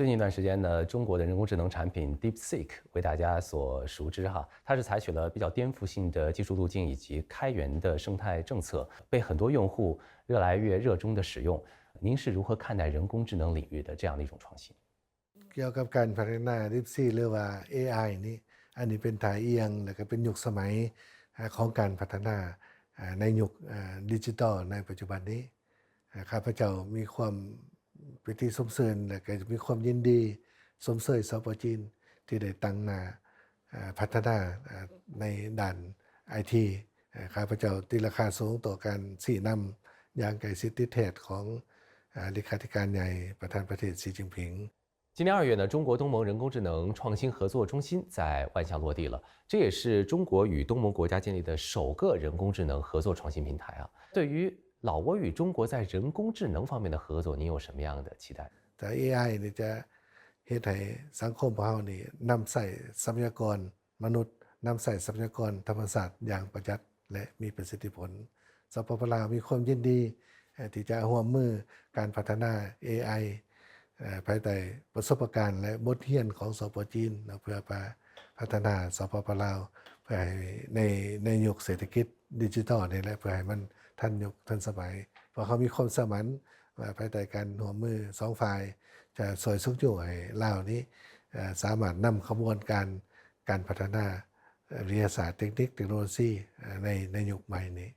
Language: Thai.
最近一段时间呢，中国的人工智能产品 DeepSeek 为大家所熟知哈，它是采取了比较颠覆性的技术路径以及开源的生态政策，被很多用户越来越热衷的使用。您是如何看待人工智能领域的这样的一种创新？เกี่ยวกับการพัฒนา DeepSeek หรือว่า AI นี่อันนี้เป็นท่าเอียงแล้วก็เป็นยุคสมัยของการพัฒนาในยุคดิจิทัลในปัจจุบันนี้ข้าพเจ้ามีความปิติสมเสริญและก็มีความยินดีสมเสยสปจีนที่ได้ตั้งหน้าพัฒนาในด้าน IT ข้าพเจ้าตีราคาสูงต่อการชี้นำอย่างใกล้ชิดติดแท้ของเลขาธิการใหญ่ประธานประเทศสีจิ้นผิง今年2月呢，中国东盟人工智能创新合作中心在万象落地了，这也是中国与东盟国家建立的首个人工智能合作创新平台啊。对于老挝与中国在人工智能方面的合作，您有什么样的期待？แต่ AI นี่จะเฮ็ดให้สังคมของเฮานี่นำใช้ทรัพยากรมนุษย์นำใช้ทรัพยากรธรรมชาติอย่างประหยัดและมีประสิทธิผลสปปลาวมีความยินดีที่จะร่วมมือการพัฒนา AI ภายใต้ประสบการณ์และบทเรียนของสปจีนเพื่อพัฒนาสปปลาวเพื่อให้ในยุคเศรษฐกิจดิจิทัลนี่แหละเพื่อให้มันทันยุคทันสมัยเพราะเขามีความสมันว่าภายใต้การร่วมมือ2ฝ่ายจะสวยสุขอยู่ให้ลาวนี้สามารถนำขบวนการพัฒนาวิทยาศาสตร์เทคนิคเทคโนโลยีในยุคใหม่นี้